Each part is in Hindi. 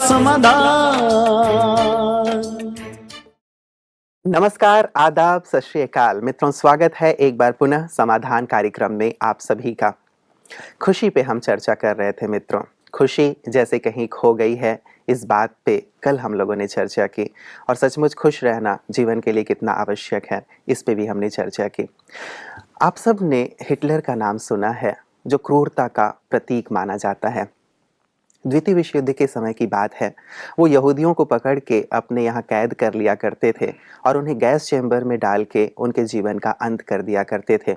समाधान। नमस्कार, आदाब, सत श्री अकाल मित्रों, स्वागत है एक बार पुनः समाधान कार्यक्रम में आप सभी का। खुशी पे हम चर्चा कर रहे थे मित्रों। खुशी जैसे कहीं खो गई है, इस बात पे कल हम लोगों ने चर्चा की और सचमुच खुश रहना जीवन के लिए कितना आवश्यक है, इस पे भी हमने चर्चा की। आप सब ने हिटलर का नाम सुना है, जो क्रूरता का प्रतीक माना जाता है। द्वितीय विश्व युद्ध के समय की बात है। वो यहूदियों को पकड़ के अपने यहाँ कैद कर लिया करते थे और उन्हें गैस चैम्बर में डाल के उनके जीवन का अंत कर दिया करते थे।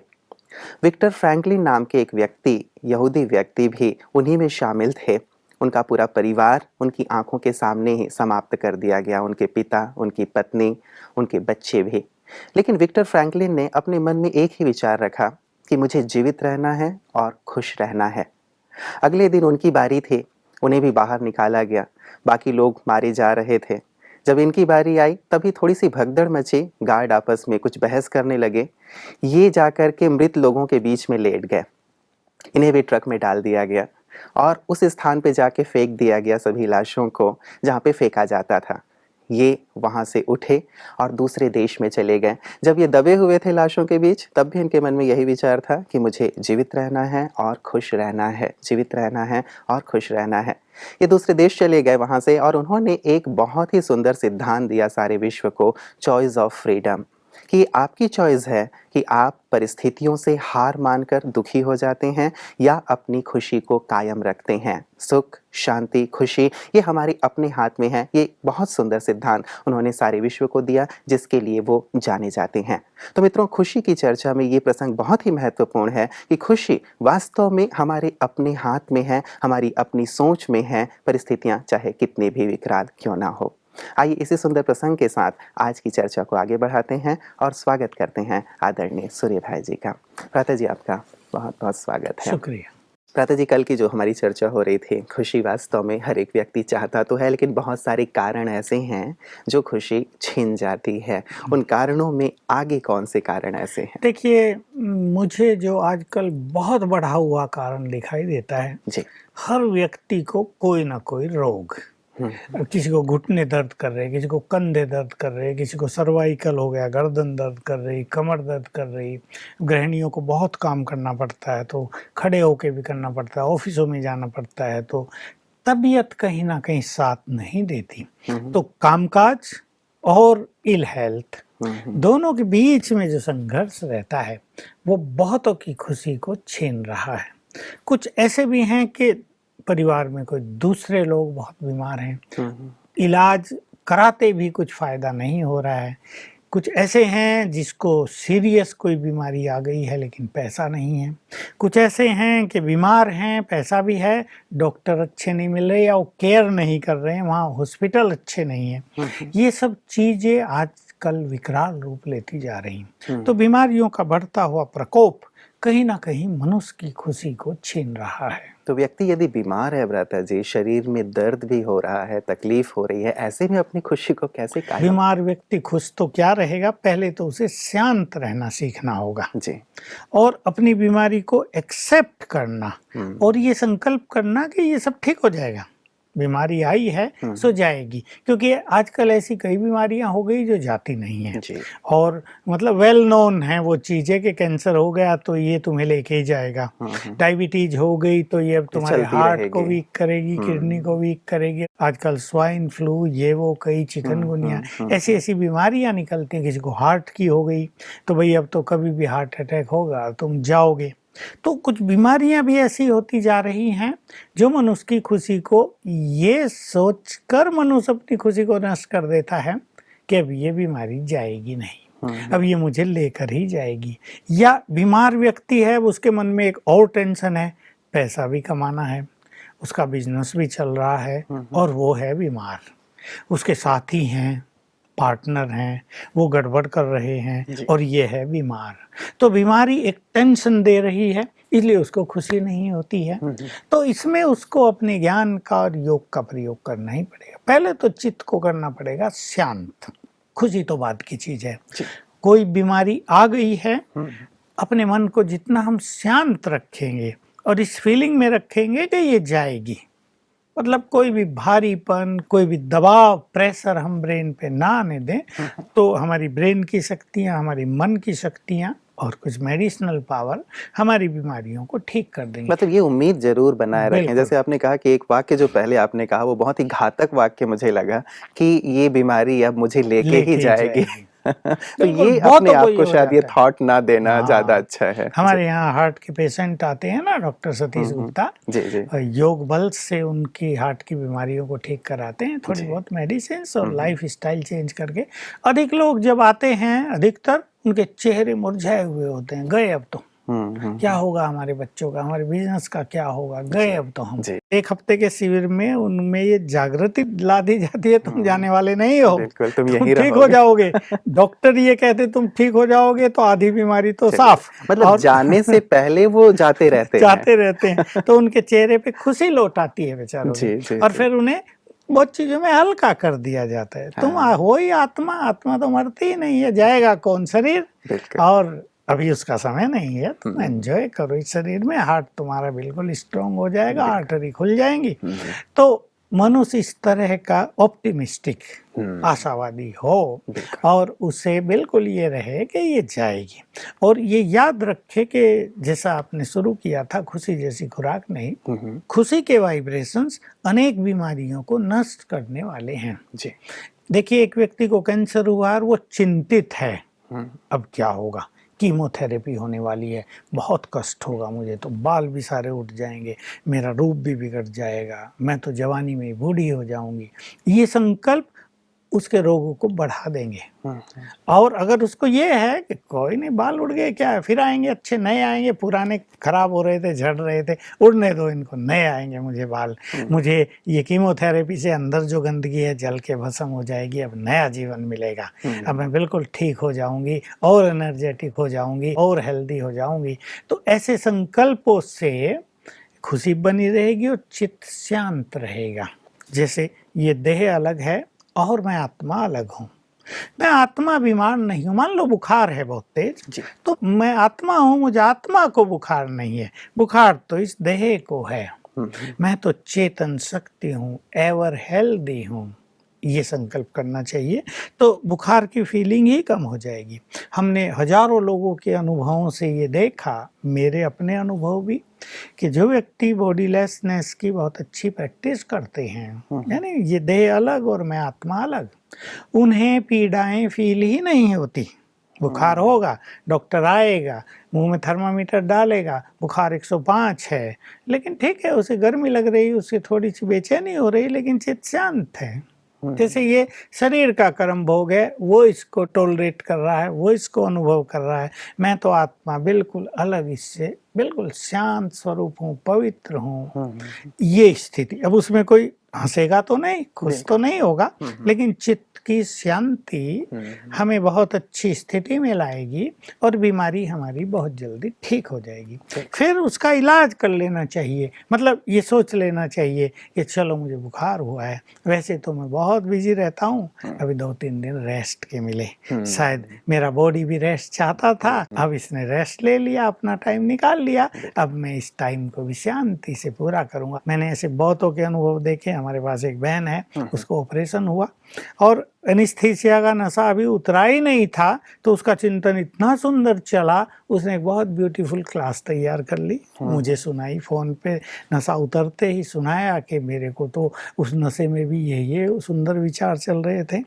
विक्टर फ्रैंकलिन नाम के एक व्यक्ति, यहूदी व्यक्ति भी उन्हीं में शामिल थे। उनका पूरा परिवार उनकी आंखों के सामने ही समाप्त कर दिया गया, उनके पिता, उनकी पत्नी, उनके बच्चे भी। लेकिन विक्टर फ्रैंकलिन ने अपने मन में एक ही विचार रखा कि मुझे जीवित रहना है और खुश रहना है। अगले दिन उनकी बारी थी, उन्हें भी बाहर निकाला गया। बाकी लोग मारे जा रहे थे। जब इनकी बारी आई तभी थोड़ी सी भगदड़ मची, गार्ड आपस में कुछ बहस करने लगे। ये जाकर के मृत लोगों के बीच में लेट गए। इन्हें भी ट्रक में डाल दिया गया और उस स्थान पे जाके फेंक दिया गया सभी लाशों को, जहाँ पे फेंका जाता था। ये वहाँ से उठे और दूसरे देश में चले गए। जब ये दबे हुए थे लाशों के बीच, तब भी इनके मन में यही विचार था कि मुझे जीवित रहना है और खुश रहना है, जीवित रहना है और खुश रहना है। ये दूसरे देश चले गए वहाँ से और उन्होंने एक बहुत ही सुंदर सिद्धांत दिया सारे विश्व को, चॉइस ऑफ फ्रीडम, कि आपकी चॉइस है कि आप परिस्थितियों से हार मानकर दुखी हो जाते हैं या अपनी खुशी को कायम रखते हैं। सुख, शांति, खुशी, ये हमारे अपने हाथ में है। ये बहुत सुंदर सिद्धांत उन्होंने सारे विश्व को दिया, जिसके लिए वो जाने जाते हैं। तो मित्रों, खुशी की चर्चा में ये प्रसंग बहुत ही महत्वपूर्ण है कि खुशी वास्तव में हमारे अपने हाथ में है, हमारी अपनी सोच में है, परिस्थितियाँ चाहे कितनी भी विकराल क्यों ना हो। आइए इसी सुंदर प्रसंग के साथ आज की चर्चा को आगे बढ़ाते हैं और स्वागत करते हैं आदरणीय सूर्य भाई जी का। प्रातः जी, आपका बहुत बहुत स्वागत है। शुक्रिया। प्रातः जी, कल की जो हमारी चर्चा हो रही थी, खुशी वास्तव में हर एक व्यक्ति चाहता तो है, लेकिन बहुत सारे कारण ऐसे हैं जो खुशी छीन जाती है। उन कारणों में आगे कौन से कारण ऐसे हैं? देखिए, मुझे जो आजकल बहुत बढ़ा हुआ कारण दिखाई देता है जी। हर व्यक्ति को कोई ना कोई रोग, किसी को घुटने दर्द कर रहे, किसी को कंधे दर्द कर रहे, किसी को सर्वाइकल हो गया, गर्दन दर्द कर रही, कमर दर्द कर रही। गृहिणियों को बहुत काम करना पड़ता है तो खड़े होके भी करना पड़ता है, ऑफिसों में जाना पड़ता है तो तबीयत कहीं ना कहीं साथ नहीं देती। तो कामकाज और इल हेल्थ, दोनों के बीच में जो संघर्ष रहता है वो बहुतों की खुशी को छीन रहा है। कुछ ऐसे भी हैं कि परिवार में कोई दूसरे लोग बहुत बीमार हैं, इलाज कराते भी कुछ फायदा नहीं हो रहा है। कुछ ऐसे हैं जिसको सीरियस कोई बीमारी आ गई है लेकिन पैसा नहीं है। कुछ ऐसे हैं कि बीमार हैं, पैसा भी है, डॉक्टर अच्छे नहीं मिल रहे या वो केयर नहीं कर रहे हैं, वहाँ हॉस्पिटल अच्छे नहीं है। ये सब चीज़ें आजकल विकराल रूप लेती जा रही हैं। तो बीमारियों का बढ़ता हुआ प्रकोप कहीं ना कहीं मनुष्य की खुशी को छीन रहा है। तो व्यक्ति यदि बीमार है भ्राता जी, शरीर में दर्द भी हो रहा है, तकलीफ हो रही है, ऐसे में अपनी खुशी को कैसे कायम? बीमार व्यक्ति खुश तो क्या रहेगा, पहले तो उसे शांत रहना सीखना होगा जी। और अपनी बीमारी को एक्सेप्ट करना और ये संकल्प करना कि ये सब ठीक हो जाएगा। बीमारी आई है सो जाएगी, क्योंकि आजकल ऐसी कई बीमारियां हो गई जो जाती नहीं है और मतलब वेल नोन है वो चीज़ें कि कैंसर हो गया तो ये तुम्हें लेके ही जाएगा, डायबिटीज हो गई तो ये अब तुम्हारे हार्ट को वीक करेगी, किडनी को वीक करेगी। आजकल स्वाइन फ्लू, ये वो कई चिकनगुनिया, ऐसी ऐसी बीमारियां निकलती हैं। किसी को हार्ट की हो गई तो भाई अब तो कभी भी हार्ट अटैक होगा, तुम जाओगे। तो कुछ बीमारियां भी ऐसी होती जा रही हैं जो मनुष्य की खुशी को, ये सोचकर मनुष्य अपनी खुशी को नष्ट कर देता है कि अब ये बीमारी जाएगी नहीं, अब ये मुझे लेकर ही जाएगी। या बीमार व्यक्ति है, उसके मन में एक और टेंशन है, पैसा भी कमाना है, उसका बिजनेस भी चल रहा है और वो है बीमार, उसके साथी हैं, पार्टनर हैं, वो गड़बड़ कर रहे हैं और ये है बीमार। तो बीमारी एक टेंशन दे रही है, इसलिए उसको खुशी नहीं होती है। तो इसमें उसको अपने ज्ञान का और योग का प्रयोग करना ही पड़ेगा। पहले तो चित्त को करना पड़ेगा शांत, खुशी तो बात की चीज़ है। कोई बीमारी आ गई है, अपने मन को जितना हम शांत रखेंगे और इस फीलिंग में रखेंगे कि ये जाएगी, मतलब कोई भी भारीपन, कोई भी दबाव, प्रेशर हम ब्रेन पे ना आने दें, तो हमारी ब्रेन की शक्तियाँ, हमारी मन की शक्तियाँ और कुछ मेडिसिनल पावर हमारी बीमारियों को ठीक कर देंगे। मतलब ये उम्मीद जरूर बनाए रखें। बिल्कुल। जैसे आपने कहा कि एक वाक्य जो पहले आपने कहा वो बहुत ही घातक वाक्य मुझे लगा कि ये बीमारी अब मुझे लेके ही जाएगी। तो बिल्कुल, ये अपने बहुतों को आप ये को हो शायद ये जाता है। थॉट ना देना ज्यादा हाँ, अच्छा है। हमारे यहाँ हार्ट के पेशेंट आते हैं ना, डॉक्टर सतीश गुप्ता, जी जी योग बल से उनकी हार्ट की बीमारियों को ठीक कराते हैं, थोड़ी जी। बहुत मेडिसिन और लाइफ स्टाइल चेंज करके। अधिक लोग जब आते हैं, अधिकतर उनके चेहरे मुरझाए हुए होते हैं, गए अब तो क्या होगा हमारे बच्चों का, हमारे बिजनेस का क्या होगा, गए अब तो हम। जी। एक हफ्ते के शिविर में उनमें ये जागृति ला दी जाती है, तुम जाने वाले नहीं हो, बिल्कुल, तुम तुम यहीं ठीक हो रहोगे। जाओगे। डॉक्टर ये कहते तुम ठीक हो जाओगे, तो आधी बीमारी तो चलिए, साफ। मतलब और जाने से पहले वो जाते रहते हैं। जाते रहते हैं, तो उनके चेहरे पे खुशी लौट आती है बेचारों जी की। जी और जी। फिर उन्हें बहुत चीजों में हल्का कर दिया जाता है। तुम हाँ। हो ही आत्मा, आत्मा तो मरती ही नहीं है, जाएगा कौन शरीर, बिल्कुल। और अभी उसका समय नहीं है, तुम एंजॉय करो इस शरीर में। हार्ट तुम्हारा बिल्कुल स्ट्रांग हो जाएगा, आर्टरी खुल जाएंगी। तो मनुष्य इस तरह का ऑप्टिमिस्टिक, आशावादी हो, और उसे बिल्कुल ये रहे कि ये जाएगी। और ये याद रखे कि जैसा आपने शुरू किया था, खुशी जैसी खुराक नहीं, खुशी के वाइब्रेशंस अनेक बीमारियों को नष्ट करने वाले हैं। जी। देखिए, एक व्यक्ति को कैंसर हुआ और वो चिंतित है, अब क्या होगा, कीमोथेरेपी होने वाली है, बहुत कष्ट होगा मुझे, तो बाल भी सारे उठ जाएंगे, मेरा रूप भी बिगड़ जाएगा, मैं तो जवानी में बूढ़ी हो जाऊंगी। ये संकल्प उसके रोगों को बढ़ा देंगे। और अगर उसको ये है कि कोई नहीं, बाल उड़ गए क्या है, फिर आएंगे, अच्छे नए आएंगे, पुराने खराब हो रहे थे, झड़ रहे थे, उड़ने दो इनको, नए आएंगे मुझे बाल, मुझे ये कीमोथेरेपी से अंदर जो गंदगी है जल के भस्म हो जाएगी, अब नया जीवन मिलेगा, अब मैं बिल्कुल ठीक हो जाऊंगी और एनर्जेटिक हो जाऊंगी और हेल्दी हो जाऊंगी। तो ऐसे संकल्पों से खुशी बनी रहेगी और चित्त शांत रहेगा। जैसे ये देह अलग है और मैं आत्मा अलग हूँ। मैं आत्मा बीमार नहीं हूँ। मान लो बुखार है बहुत तेज, तो मैं आत्मा हूँ, मुझे आत्मा को बुखार नहीं है, बुखार तो इस देह को है। मैं तो चेतन शक्ति हूँ, एवर हेल्दी हूँ। ये संकल्प करना चाहिए, तो बुखार की फीलिंग ही कम हो जाएगी। हमने हजारों लोगों के अनुभवों से ये देखा, मेरे अपने अनुभव भी, कि जो व्यक्ति बॉडीलेसनेस की बहुत अच्छी प्रैक्टिस करते हैं, यानी ये देह अलग और मैं आत्मा अलग, उन्हें पीड़ाएं फील ही नहीं होती। बुखार होगा, डॉक्टर आएगा, मुंह में थर्मामीटर डालेगा, बुखार 105 है, लेकिन ठीक है, उसे गर्मी लग रही है, उसे थोड़ी सी बेचैनी हो रही है, लेकिन चित्त शांत है। जैसे ये शरीर का कर्म भोग है, वो इसको टॉलरेट कर रहा है, वो इसको अनुभव कर रहा है। मैं तो आत्मा बिल्कुल अलग, इससे बिल्कुल शांत स्वरूप हूँ, पवित्र हूँ। ये स्थिति, अब उसमें कोई हंसेगा तो नहीं, खुश तो नहीं होगा, लेकिन चित्त की शांति हमें बहुत अच्छी स्थिति में लाएगी और बीमारी हमारी बहुत जल्दी ठीक हो जाएगी। फिर उसका इलाज कर लेना चाहिए, मतलब ये सोच लेना चाहिए कि चलो मुझे बुखार हुआ है, वैसे तो मैं बहुत बिजी रहता हूँ, अभी 2-3 दिन रेस्ट के मिले, शायद मेरा बॉडी भी रेस्ट चाहता था, अब इसने रेस्ट ले लिया, अपना टाइम निकाल लिया, अब मैं इस टाइम को भी शांति से पूरा करूँगा। मैंने ऐसे बहुतों के अनुभव देखे। हमारे पास एक बहन है, उसको ऑपरेशन हुआ और एनेस्थीसिया का नशा अभी उतरा ही नहीं था, तो उसका चिंतन इतना सुंदर चला, उसने एक बहुत ब्यूटीफुल क्लास तैयार कर ली, मुझे सुनाई फ़ोन पे, नशा उतरते ही सुनाया कि मेरे को तो उस नशे में भी ये सुंदर विचार चल रहे थे।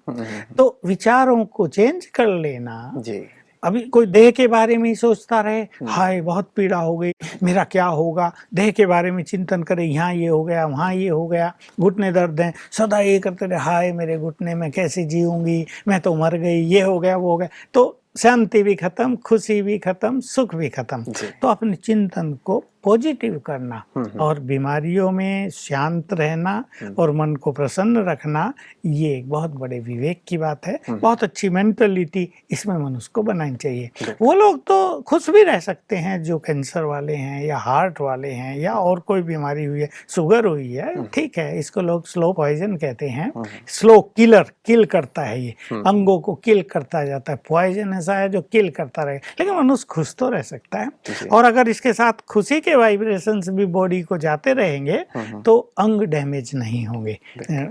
तो विचारों को चेंज कर लेना। जी। अभी कोई देह के बारे में ही सोचता रहे, हाय बहुत पीड़ा हो गई, मेरा क्या होगा, देह के बारे में चिंतन करे, यहाँ ये हो गया, वहाँ ये हो गया, घुटने दर्द हैं, सदा ये करते रहे, हाय मेरे घुटने में कैसे जीऊंगी, मैं तो मर गई, ये हो गया, वो हो गया, तो शांति भी खत्म, खुशी भी खत्म, सुख भी खत्म। तो अपने चिंतन को पॉजिटिव करना और बीमारियों में शांत रहना और मन को प्रसन्न रखना, ये एक बहुत बड़े विवेक की बात है। बहुत अच्छी मेंटलिटी इसमें मनुष्य को बनानी चाहिए। वो लोग तो खुश भी रह सकते हैं जो कैंसर वाले हैं या हार्ट वाले हैं या और कोई बीमारी हुई है, शुगर हुई है, ठीक है, इसको लोग स्लो पॉइजन कहते हैं, स्लो किलर, किल करता है, ये अंगों को किल करता जाता है, पॉइजनस ऐसा है जो किल करता रहे, लेकिन मनुष्य खुश तो रह सकता है। जी। और अगर इसके साथ खुशी के वाइब्रेशंस भी बॉडी को जाते रहेंगे तो अंग डैमेज नहीं होंगे।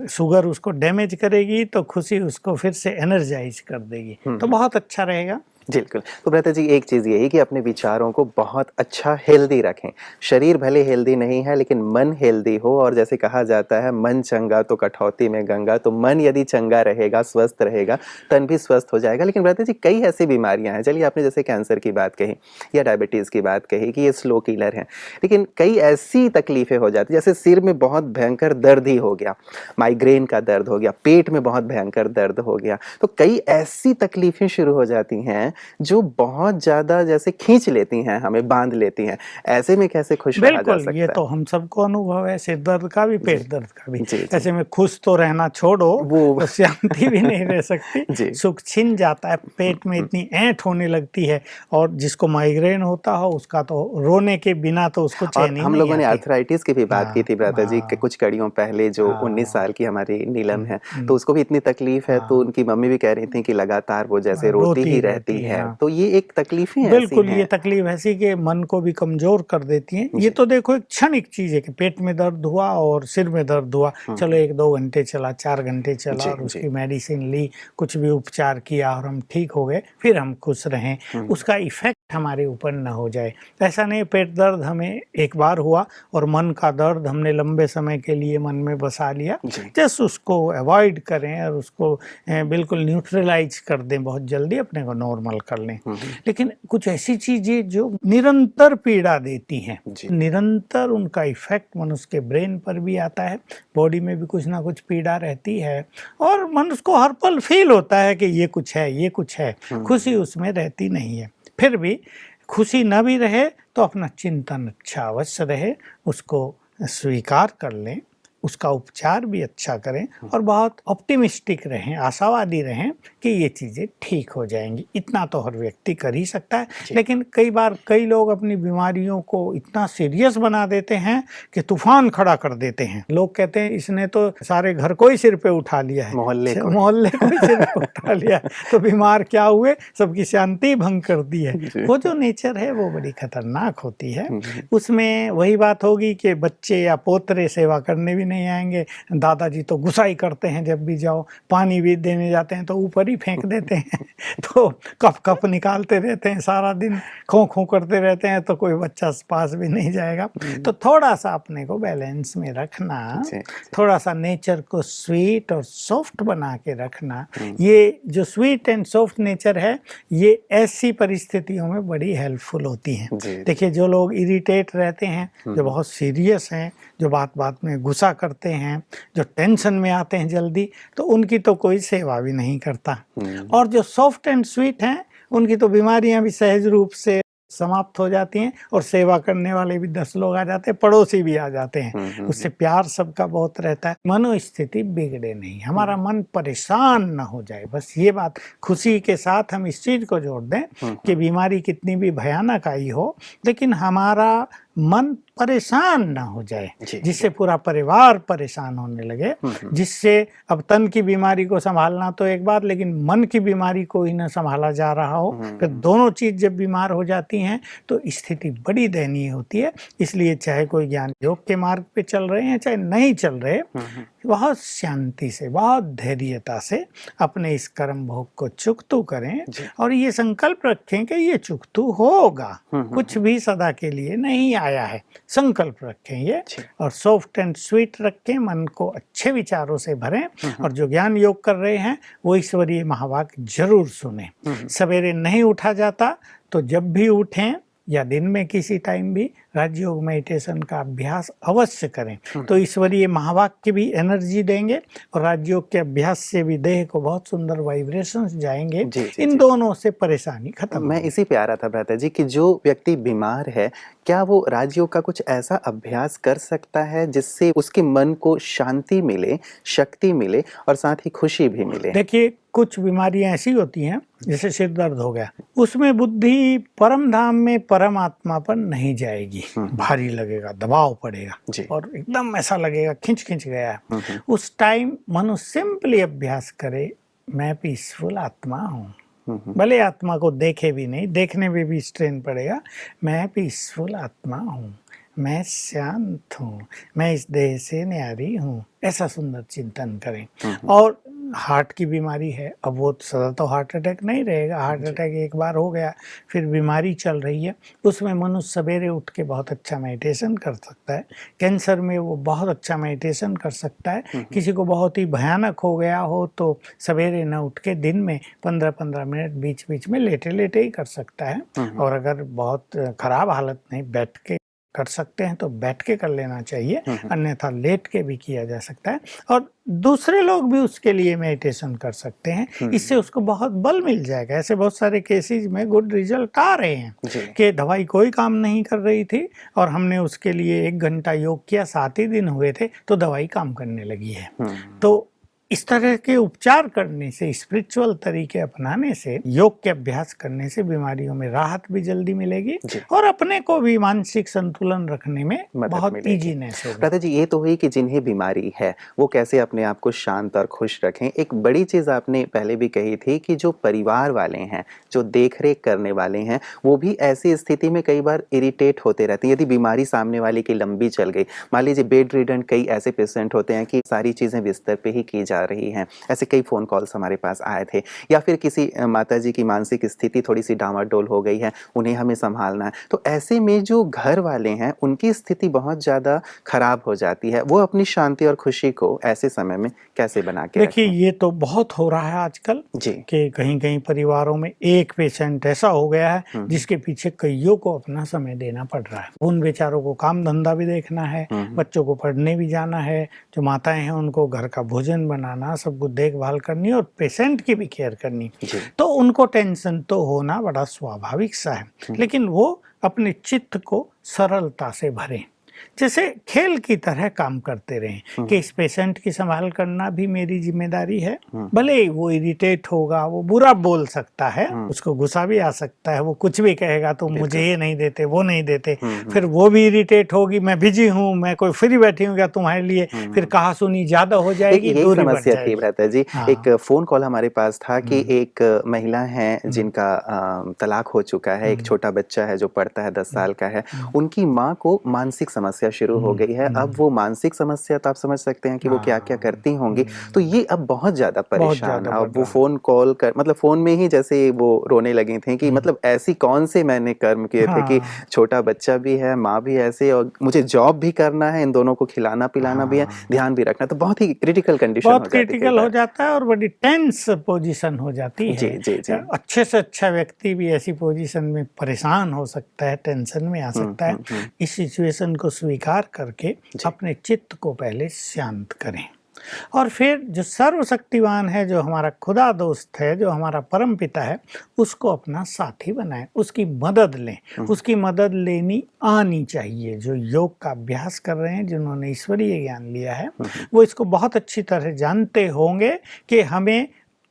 शुगर उसको डैमेज करेगी तो खुशी उसको फिर से एनर्जाइज कर देगी, तो बहुत अच्छा रहेगा। बिल्कुल। तो भ्राता जी, एक चीज़ यही कि अपने विचारों को बहुत अच्छा हेल्दी रखें। शरीर भले हेल्दी नहीं है लेकिन मन हेल्दी हो, और जैसे कहा जाता है मन चंगा तो कठौती में गंगा, तो मन यदि चंगा रहेगा, स्वस्थ रहेगा, तन भी स्वस्थ हो जाएगा। लेकिन भ्राता जी, कई ऐसी बीमारियां हैं, चलिए आपने जैसे कैंसर की बात कही या डायबिटीज़ की बात कही कि ये स्लो किलर हैं, लेकिन कई ऐसी तकलीफ़ें हो जाती, जैसे सिर में बहुत भयंकर दर्द ही हो गया, माइग्रेन का दर्द हो गया, पेट में बहुत भयंकर दर्द हो गया, तो कई ऐसी तकलीफ़ें शुरू हो जाती हैं जो बहुत ज्यादा जैसे खींच लेती हैं, हमें बांध लेती हैं। ऐसे में कैसे खुश रहा जा बिल्कुल, सकता ये है? तो हम सबको अनुभव है, सिर दर्द का भी, पेट दर्द का भी। जी, जी। ऐसे में खुश तो रहना छोड़ो, वो तो शांति भी नहीं रह सकती, जी। सुख छिन जाता है, पेट में इतनी ऐंठ होने लगती है। और जिसको माइग्रेन होता हो उसका तो रोने के बिना तो उसको और चैन ही हम नहीं लोगों ने आती। आर्थराइटिस की भी बात की थी भ्राता जी, कि हाँ, कुछ कड़ियों पहले, जो 19 हाँ, साल की हमारी नीलम है, तो उसको भी इतनी तकलीफ है, तो हाँ, उनकी मम्मी भी कह रही थी कि लगातार वो जैसे रोती ही रहती है। हाँ। तो ये एक तकलीफें ऐसी बिल्कुल, ये हैं। तकलीफ ऐसी कि मन को भी कमज़ोर कर देती हैं। ये जी। तो देखो एक क्षणिक चीज़ है कि पेट में दर्द हुआ और सिर में दर्द हुआ, चलो 1-2 घंटे चला, 4 घंटे चला जी, और जी। उसकी मेडिसिन ली, कुछ भी उपचार किया और हम ठीक हो गए, फिर हम खुश रहें। उसका इफ़ेक्ट हमारे ऊपर ना हो जाए। ऐसा नहीं पेट दर्द हमें एक बार हुआ और मन का दर्द हमने लंबे समय के लिए मन में बसा लिया। जी। जस्ट उसको अवॉइड करें और उसको बिल्कुल न्यूट्रलाइज़ कर दें, बहुत जल्दी अपने को नॉर्मल कर लें। लेकिन कुछ ऐसी चीजें जो निरंतर पीड़ा देती हैं, जी। निरंतर उनका इफेक्ट मनुष्य के ब्रेन पर भी आता है, बॉडी में भी कुछ ना कुछ पीड़ा रहती है और मनुष्य को हर पल फील होता है कि ये कुछ है, ये कुछ है, खुशी उसमें रहती नहीं है। फिर भी खुशी न भी रहे तो अपना चिंतन अच्छा अवश्य रहे, उसको स्वीकार कर लें, उसका उपचार भी अच्छा करें और बहुत ऑप्टिमिस्टिक रहें, आशावादी रहें कि ये चीज़ें ठीक हो जाएंगी। इतना तो हर व्यक्ति कर ही सकता है। लेकिन कई बार कई लोग अपनी बीमारियों को इतना सीरियस बना देते हैं कि तूफान खड़ा कर देते हैं। लोग कहते हैं इसने तो सारे घर को ही सिर पे उठा लिया है, मोहल्ले को ही सिर पे उठा लिया है, तो बीमार क्या हुए, सबकी शांति भंग कर दी है। वो जो नेचर है वो बड़ी खतरनाक होती है। उसमें वही बात होगी कि बच्चे या पोतरे सेवा करने भी नहीं आएंगे, दादाजी तो गुस्सा ही करते हैं, जब भी जाओ पानी भी देने जाते हैं तो ऊपर ही फेंक देते हैं तो कप निकालते रहते हैं, सारा दिन खो खो करते रहते हैं, तो कोई बच्चा पास भी नहीं जाएगा। तो थोड़ा सा अपने को बैलेंस में रखना, थोड़ा सा नेचर को स्वीट और सॉफ्ट बना के रखना, ये जो स्वीट एंड सॉफ्ट नेचर है ये ऐसी परिस्थितियों में बड़ी हेल्पफुल होती हैं। देखिए जो लोग इरिटेट रहते हैं, जो बहुत सीरियस हैं, जो बात बात में गुस्सा करते हैं, जो टेंशन में आते हैं जल्दी, तो उनकी तो कोई सेवा भी नहीं करता। और जो सॉफ्ट एंड स्वीट हैं उनकी तो बीमारियां भी सहज रूप से समाप्त हो जाती हैं और सेवा करने वाले भी 10 लोग आ जाते हैं, पड़ोसी भी आ जाते हैं, उससे प्यार सबका बहुत रहता है। मनोस्थिति बिगड़े नहीं, हमारा मन परेशान ना हो जाए, बस ये बात खुशी के साथ हम इस चीज को जोड़ दें कि बीमारी कितनी भी भयानक आई हो लेकिन हमारा मन परेशान ना हो जाए, जिससे पूरा परिवार परेशान होने लगे, जिससे अब तन की बीमारी को संभालना तो एक बात, लेकिन मन की बीमारी को ही ना संभाला जा रहा हो, फिर दोनों चीज जब बीमार हो जाती हैं तो स्थिति बड़ी दयनीय होती है। इसलिए चाहे कोई ज्ञान योग के मार्ग पे चल रहे हैं चाहे नहीं चल रहे, बहुत शांति से, बहुत धैर्यता से अपने इस कर्म भोग को चुकतू करें और ये संकल्प रखें कि ये चुकतू होगा, कुछ भी सदा के लिए नहीं आया है, संकल्प रखें ये, और सॉफ्ट एंड स्वीट रखें, मन को अच्छे विचारों से भरें और जो ज्ञान योग कर रहे हैं वो ईश्वरीय महावाक्य जरूर सुने। सवेरे नहीं उठा जाता तो जब भी उठें या दिन में किसी टाइम भी राजयोग मेडिटेशन का अभ्यास अवश्य करें, तो ईश्वरीय महावाक्य भी एनर्जी देंगे और राजयोग के अभ्यास से भी देह को बहुत सुंदर वाइब्रेशंस जाएंगे। इन दोनों से परेशानी खत्म। मैं इसी पे आ रहा था भ्राता जी कि जो व्यक्ति बीमार है, क्या वो राजयोग का कुछ ऐसा अभ्यास कर सकता है जिससे उसके मन को शांति मिले, शक्ति मिले और साथ ही खुशी भी मिले? देखिए कुछ बीमारियां ऐसी होती हैं, जैसे सिर दर्द हो गया, उसमें बुद्धि परम धाम में परमात्मा पर नहीं जाएगी, भारी लगेगा, दबाव पड़ेगा और एकदम ऐसा लगेगा खिंच गया है। उस टाइम मनुष्य सिंपली अभ्यास करे, मैं पीसफुल आत्मा हूँ, भले आत्मा को देखे भी नहीं, देखने में भी स्ट्रेन पड़ेगा, मैं पीसफुल आत्मा हूँ, मैं शांत हूँ, मैं इस देह से न्यारी हूँ, ऐसा सुंदर चिंतन करें। और हार्ट की बीमारी है, अब वो सदा तो हार्ट अटैक नहीं रहेगा, हार्ट अटैक एक बार हो गया फिर बीमारी चल रही है, उसमें मनुष्य सवेरे उठ के बहुत अच्छा मेडिटेशन कर सकता है। कैंसर में वो बहुत अच्छा मेडिटेशन कर सकता है। किसी को बहुत ही भयानक हो गया हो तो सवेरे न उठ के दिन में 15-15 मिनट बीच बीच में लेटे लेटे ही कर सकता है। और अगर बहुत खराब हालत नहीं, बैठ के कर सकते हैं तो बैठ के कर लेना चाहिए, अन्यथा लेट के भी किया जा सकता है। और दूसरे लोग भी उसके लिए मेडिटेशन कर सकते हैं, इससे उसको बहुत बल मिल जाएगा। ऐसे बहुत सारे केसेस में गुड रिजल्ट आ रहे हैं कि दवाई कोई काम नहीं कर रही थी और हमने उसके लिए 1 घंटा योग किया, 7 ही दिन हुए थे तो दवाई काम करने लगी है। तो इस तरह के उपचार करने से, स्पिरिचुअल तरीके अपनाने से, योग के अभ्यास करने से बीमारियों में राहत भी जल्दी मिलेगी और अपने को भी मानसिक संतुलन रखने में बहुत इजीनेस होगा। दादा जी, ये तो हुई कि जिन्हें बीमारी है वो कैसे अपने आप को शांत और खुश रखें। एक बड़ी चीज़ आपने पहले भी कही थी कि जो परिवार वाले हैं, जो देख रेख करने वाले हैं, वो भी ऐसी स्थिति में कई बार इरिटेट होते रहते हैं। यदि बीमारी सामने वाले की लंबी चल गई, मान लीजिए बेड रिडन कई ऐसे पेशेंट होते हैं कि सारी चीज़ें बिस्तर पे ही की जा रही हैं, ऐसे कई फ़ोन कॉल्स हमारे पास आए थे। या फिर किसी माताजी की मानसिक स्थिति थोड़ी सी डामाडोल हो गई है, उन्हें हमें संभालना है, तो ऐसे में जो घर वाले हैं उनकी स्थिति बहुत ज़्यादा खराब हो जाती है। वो अपनी शांति और खुशी को ऐसे समय में कैसे बना के देखिए, रखें? ये तो बहुत हो रहा है आजकल जी कि कहीं कहीं परिवारों में एक पेशेंट ऐसा हो गया है जिसके पीछे कईयों को अपना समय देना पड़ रहा है। उन बेचारों को काम धंधा भी देखना है, बच्चों को पढ़ने भी जाना है, जो माताएं हैं उनको घर का भोजन बनाना, सब कुछ देखभाल करनी और पेशेंट की भी केयर करनी। तो उनको टेंशन तो होना बड़ा स्वाभाविक सा है, लेकिन वो अपने चित्त को सरलता से भरें, जैसे खेल की तरह काम करते रहें कि इस पेशेंट की संभाल करना भी मेरी जिम्मेदारी है। भले ही वो इरिटेट होगा, वो बुरा बोल सकता है, उसको गुस्सा भी आ सकता है, वो कुछ भी कहेगा, तो मुझे ये नहीं देते, वो नहीं देते, फिर वो भी इरिटेट होगी, मैं बिजी हूँ, मैं कोई फ्री बैठी हूँ क्या तुम्हारे लिए, फिर कहा सुनी ज्यादा हो जाएगी, दूरी बढ़ समस्या थी जाएगी। भ्राता जी। एक फोन कॉल हमारे पास था कि एक महिला है जिनका तलाक हो चुका है, एक छोटा बच्चा है जो पढ़ता है, 10 साल का है, उनकी माँ को मानसिक समस्या शुरू हो गई है। अब वो मानसिक समस्या, तो आप समझ सकते हैं कि वो क्या क्या करती होंगी। तो ये अब बहुत ज्यादा परेशान है। अब वो फोन कॉल कर, मतलब फोन में ही जैसे वो रोने लगी थी कि मतलब ऐसी कौन से मैंने कर्म किए थे कि छोटा बच्चा भी है, माँ भी ऐसे, और मुझे जॉब भी करना है, इन दोनों को खिलाना पिलाना भी है, ध्यान भी रखना। तो बहुत ही क्रिटिकल कंडीशन हो जाती है, क्रिटिकल हो जाता है और बड़ी टेंस पोजीशन हो जाती है। जी। अच्छे से अच्छा व्यक्ति भी ऐसी पोजीशन में परेशान हो सकता है, टेंशन में आ सकता है। इस सिचुएशन को स्वीकार करके अपने चित्त को पहले शांत करें और फिर जो सर्वशक्तिवान है, जो हमारा खुदा दोस्त है, जो हमारा परम पिता है, उसको अपना साथी बनाएं, उसकी मदद लें। उसकी मदद लेनी आनी चाहिए। जो योग का अभ्यास कर रहे हैं, जिन्होंने ईश्वरीय ज्ञान लिया है, वो इसको बहुत अच्छी तरह जानते होंगे कि हमें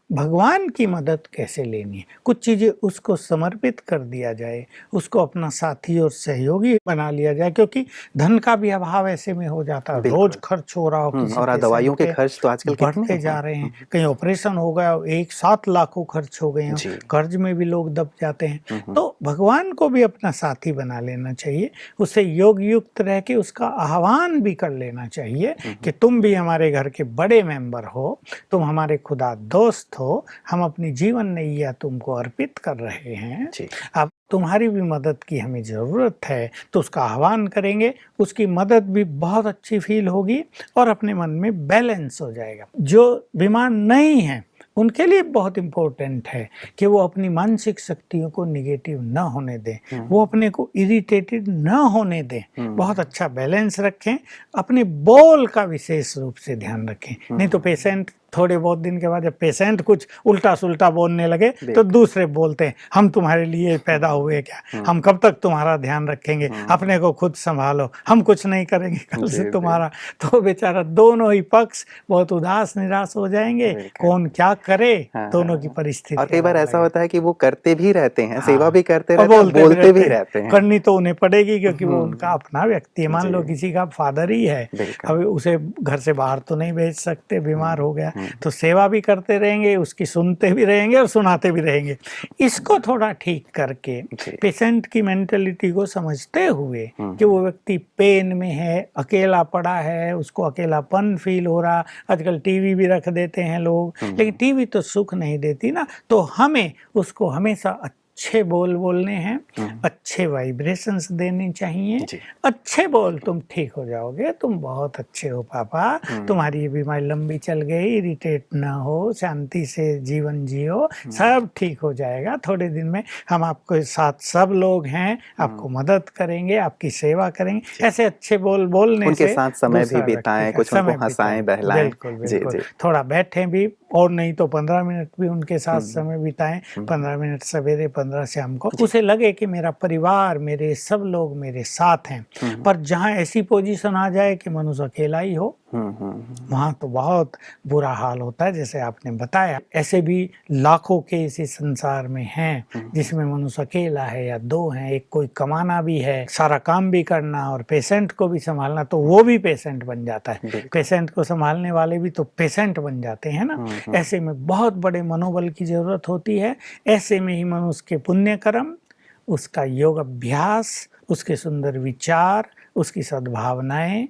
भगवान की मदद कैसे लेनी है। कुछ चीज़ें उसको समर्पित कर दिया जाए, उसको अपना साथी और सहयोगी बना लिया जाए, क्योंकि धन का भी अभाव ऐसे में हो जाता है। रोज खर्च हो रहा हो, किसी और दवाइयों के खर्च तो आजकल बढ़ते जा रहे हैं। कहीं ऑपरेशन हो गया, एक साथ लाखों खर्च हो गए हैं, कर्ज में भी लोग दब जाते हैं। तो भगवान को भी अपना साथी बना लेना चाहिए, उससे योग युक्त रह के उसका आह्वान भी कर लेना चाहिए कि तुम भी हमारे घर के बड़े मेंबर हो, तुम हमारे खुदा दोस्त हो, हम अपनी जीवन नैया तुमको अर्पित कर रहे हैं, अब तुम्हारी भी मदद की हमें ज़रूरत है। तो उसका आह्वान करेंगे, उसकी मदद भी बहुत अच्छी फील होगी और अपने मन में बैलेंस हो जाएगा। जो बीमार नहीं है उनके लिए बहुत इम्पोर्टेंट है कि वो अपनी मानसिक शक्तियों को निगेटिव न होने दें, वो अपने को इरिटेटेड न होने दें, बहुत अच्छा बैलेंस रखें, अपने बोल का विशेष रूप से ध्यान रखें। नहीं तो पेशेंट थोड़े बहुत दिन के बाद जब पेशेंट कुछ उल्टा सुल्टा बोलने लगे तो दूसरे बोलते हैं, हम तुम्हारे लिए पैदा हुए क्या, हम कब तक तुम्हारा ध्यान रखेंगे, अपने को खुद संभालो, हम कुछ नहीं करेंगे कल से तुम्हारा। तो बेचारा दोनों ही पक्ष बहुत उदास निराश हो जाएंगे, कौन क्या करे, दोनों की परिस्थिति। और कई बार ऐसा होता है कि वो करते भी रहते हैं, सेवा भी करते रहते हैं, बोलते भी रहते हैं। करनी तो उन्हें पड़ेगी क्योंकि वो उनका अपना व्यक्ति है। मान लो किसी का फादर ही है, अब उसे घर से बाहर तो नहीं भेज सकते, बीमार हो गया, तो सेवा भी करते रहेंगे, उसकी सुनते भी रहेंगे और सुनाते भी रहेंगे। इसको थोड़ा ठीक करके पेशेंट की मेंटेलिटी को समझते हुए कि वो व्यक्ति पेन में है, अकेला पड़ा है, उसको अकेलापन फील हो रहा। आजकल टीवी भी रख देते हैं लोग, लेकिन टीवी तो सुख नहीं देती ना। तो हमें उसको हमेशा अच्छे बोल बोलने हैं, अच्छे वाइब्रेशंस देने चाहिए। अच्छे बोल, तुम ठीक हो जाओगे, तुम बहुत अच्छे हो पापा, तुम्हारी ये बीमारी लंबी चल गई, इरिटेट ना हो, शांति से जीवन जियो, सब ठीक हो जाएगा। थोड़े दिन में हम आपके साथ सब लोग हैं, आपको मदद करेंगे, आपकी सेवा करेंगे। ऐसे अच्छे बोल बोलने उनके से साथ समय भी बिताएं, कुछ उनको हंसाएं बहलाएं। बिल्कुल बिल्कुल, थोड़ा बैठें भी, और नहीं तो 15 मिनट भी उनके साथ समय बिताएं। 15 मिनट सवेरे, 15 शाम को। उसे लगे कि मेरा परिवार, मेरे सब लोग मेरे साथ हैं। पर जहाँ ऐसी पोजीशन आ जाए कि मनुष्य अकेला ही हो, वहाँ तो बहुत बुरा हाल होता है। जैसे आपने बताया, ऐसे भी लाखों केस इस संसार में हैं जिसमें मनुष्य अकेला है या दो हैं। एक कोई कमाना भी है, सारा काम भी करना और पेशेंट को भी संभालना, तो वो भी पेशेंट बन जाता है। पेशेंट को संभालने वाले भी तो पेशेंट बन जाते हैं ना। ऐसे में बहुत बड़े मनोबल की जरूरत होती है। ऐसे में ही मनुष्य के पुण्य कर्म, उसका योग अभ्यास, उसके सुंदर विचार, उसकी सद्भावनाएं,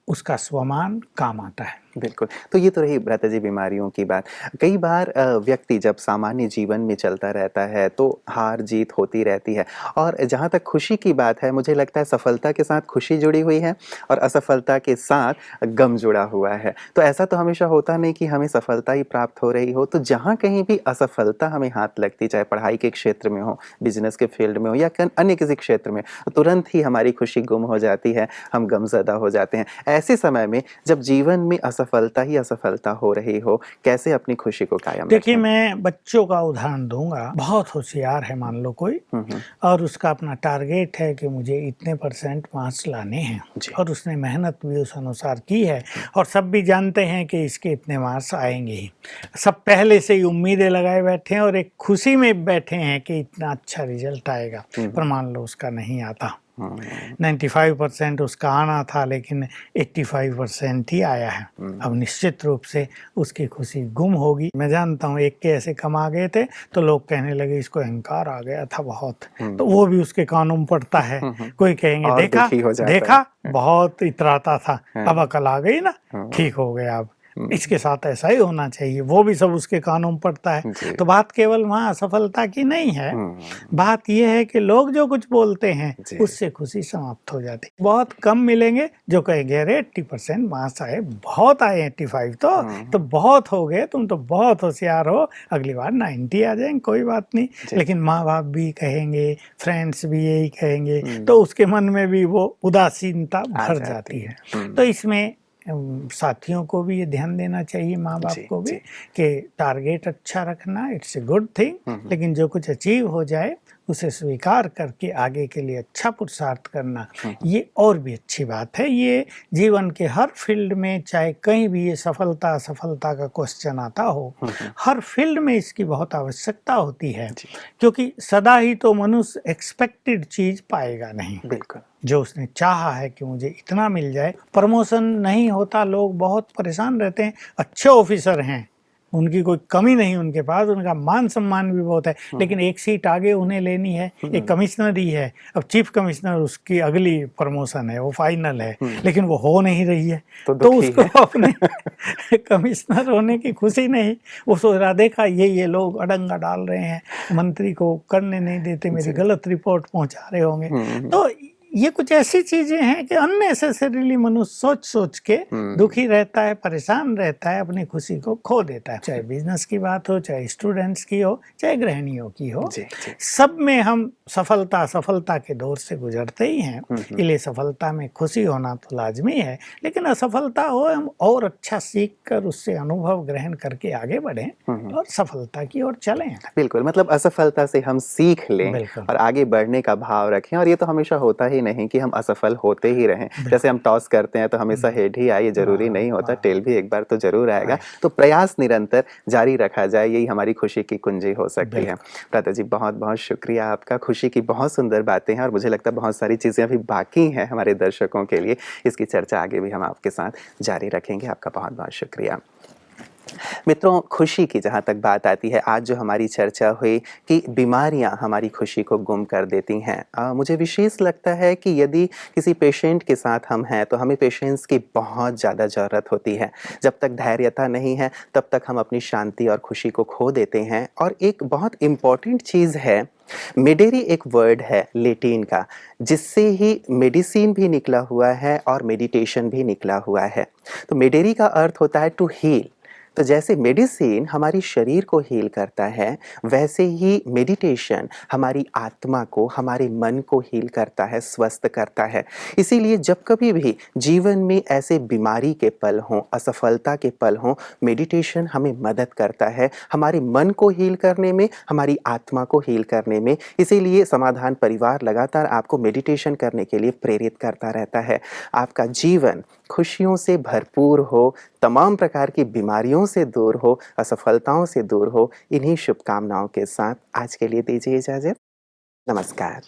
उसका स्वमान काम आता है। बिल्कुल। तो ये तो रही भ्राता जी बीमारियों की बात। कई बार व्यक्ति जब सामान्य जीवन में चलता रहता है तो हार जीत होती रहती है, और जहाँ तक खुशी की बात है, मुझे लगता है सफलता के साथ खुशी जुड़ी हुई है और असफलता के साथ गम जुड़ा हुआ है। तो ऐसा तो हमेशा होता नहीं कि हमें सफलता ही प्राप्त हो रही हो। तो जहाँ कहीं भी असफलता हमें हाथ लगती, चाहे पढ़ाई के क्षेत्र में हो, बिजनेस के फील्ड में हो या अन्य किसी क्षेत्र में, तो तुरंत ही हमारी खुशी गुम हो जाती है, हम गमज़दा हो जाते हैं। ऐसे समय में जब जीवन में असफलता ही असफलता हो रही हो, कैसे अपनी खुशी को कायम रखें? देखिए, मैं बच्चों का उदाहरण दूंगा। बहुत होशियार है मान लो कोई, और उसका अपना टारगेट है कि मुझे इतने % मार्क्स लाने हैं, और उसने मेहनत भी उस अनुसार की है, और सब भी जानते हैं कि इसके इतने मार्क्स आएंगे ही। सब पहले से ही उम्मीदें लगाए बैठे हैं और एक खुशी में बैठे हैं कि इतना अच्छा रिजल्ट आएगा। पर मान लो उसका नहीं आता। 95% उसका आना था, लेकिन 85% ही आया है। अब निश्चित रूप से उसकी खुशी गुम होगी। मैं जानता हूँ, एक के ऐसे कम आ गए थे तो लोग कहने लगे इसको अहंकार आ गया था बहुत, तो वो भी उसके कानों में पड़ता है। कोई कहेंगे देखा बहुत इतराता था, अब अकल आ गई ना, ठीक हो गया। अब इसके साथ ऐसा ही होना चाहिए, वो भी सब उसके कानों में पड़ता है। तो बात केवल वहाँ असफलता की नहीं है, बात यह है कि लोग जो कुछ बोलते हैं उससे खुशी समाप्त हो जाती है। बहुत कम मिलेंगे जो कहेंगे अरे 80% मार्क्स आए, बहुत आए 85 तो बहुत हो गए, तुम तो बहुत होशियार हो, अगली बार 90 आ जाएंगे, कोई बात नहीं। लेकिन माँ बाप भी कहेंगे, फ्रेंड्स भी यही कहेंगे, तो उसके मन में भी वो उदासीनता भर जाती है। तो इसमें साथियों को भी ये ध्यान देना चाहिए, माँ बाप को भी, कि टारगेट अच्छा रखना, इट्स ए गुड थिंग, लेकिन जो कुछ अचीव हो जाए उसे स्वीकार करके आगे के लिए अच्छा पुरुषार्थ करना, ये और भी अच्छी बात है। ये जीवन के हर फील्ड में, चाहे कहीं भी ये सफलता असफलता का क्वेश्चन आता हो, हर फील्ड में इसकी बहुत आवश्यकता होती है, क्योंकि सदा ही तो मनुष्य एक्सपेक्टेड चीज पाएगा नहीं। बिल्कुल, जो उसने चाहा है कि मुझे इतना मिल जाए, प्रमोशन नहीं होता, लोग बहुत परेशान रहते हैं। अच्छे ऑफिसर हैं, उनकी कोई कमी नहीं उनके पास, उनका मान सम्मान भी बहुत है, लेकिन एक सीट आगे उन्हें लेनी है। एक कमिश्नर ही है, अब चीफ कमिश्नर उसकी अगली प्रमोशन है, वो फाइनल है, लेकिन वो हो नहीं रही है, तो उसको अपने कमिश्नर होने की खुशी नहीं। वो सोच रहा, देखा ये लोग अड़ंगा डाल रहे हैं, मंत्री को करने नहीं देते, मेरी गलत रिपोर्ट पहुंचा रहे होंगे। तो ये कुछ ऐसी चीजें हैं कि अननेसेसरीली मनुष्य सोच सोच के दुखी रहता है, परेशान रहता है, अपनी खुशी को खो देता है। चाहे बिजनेस की बात हो, चाहे स्टूडेंट्स की हो, चाहे गृहिणियों की हो, सब में हम सफलता के दौर से गुजरते ही हैं। इसलिए सफलता में खुशी होना तो लाजमी है, लेकिन असफलता हो हम और अच्छा सीख कर उससे अनुभव ग्रहण करके आगे बढ़ें और सफलता की ओर चलें। बिल्कुल, मतलब असफलता से हम सीख लें और आगे बढ़ने का भाव रखें। और ये तो हमेशा होता ही नहीं कि हम असफल होते ही रहें। जैसे हम टॉस करते हैं तो हमेशा हेड ही आए, ये जरूरी नहीं होता, टेल भी एक बार तो जरूर आएगा। तो प्रयास निरंतर जारी रखा जाए, यही हमारी खुशी की कुंजी हो सकती है। भ्राता जी, बहुत बहुत शुक्रिया आपका। खुशी की बहुत सुंदर बातें हैं और मुझे लगता है बहुत सारी चीजें अभी बाकी हैं हमारे दर्शकों के लिए। इसकी चर्चा आगे भी हम आपके साथ जारी रखेंगे। आपका बहुत बहुत शुक्रिया। मित्रों, खुशी की जहाँ तक बात आती है, आज जो हमारी चर्चा हुई कि बीमारियाँ हमारी खुशी को गुम कर देती हैं। मुझे विशेष लगता है कि यदि किसी पेशेंट के साथ हम हैं तो हमें पेशेंस की बहुत ज़्यादा ज़रूरत होती है। जब तक धैर्यता नहीं है तब तक हम अपनी शांति और खुशी को खो देते हैं। और एक बहुत इम्पॉर्टेंट चीज़ है, मेडेरी एक वर्ड है लेटिन का, जिससे ही मेडिसिन भी निकला हुआ है और मेडिटेशन भी निकला हुआ है। तो मेडेरी का अर्थ होता है टू हील। तो जैसे मेडिसिन हमारी शरीर को हील करता है, वैसे ही मेडिटेशन हमारी आत्मा को, हमारे मन को हील करता है, स्वस्थ करता है। इसीलिए जब कभी भी जीवन में ऐसे बीमारी के पल हों, असफलता के पल हों, मेडिटेशन हमें मदद करता है हमारे मन को हील करने में, हमारी आत्मा को हील करने में। इसीलिए समाधान परिवार लगातार आपको मेडिटेशन करने के लिए प्रेरित करता रहता है। आपका जीवन खुशियों से भरपूर हो, तमाम प्रकार की बीमारियों से दूर हो, असफलताओं से दूर हो। इन्हीं शुभकामनाओं के साथ आज के लिए दीजिए इजाज़त। नमस्कार।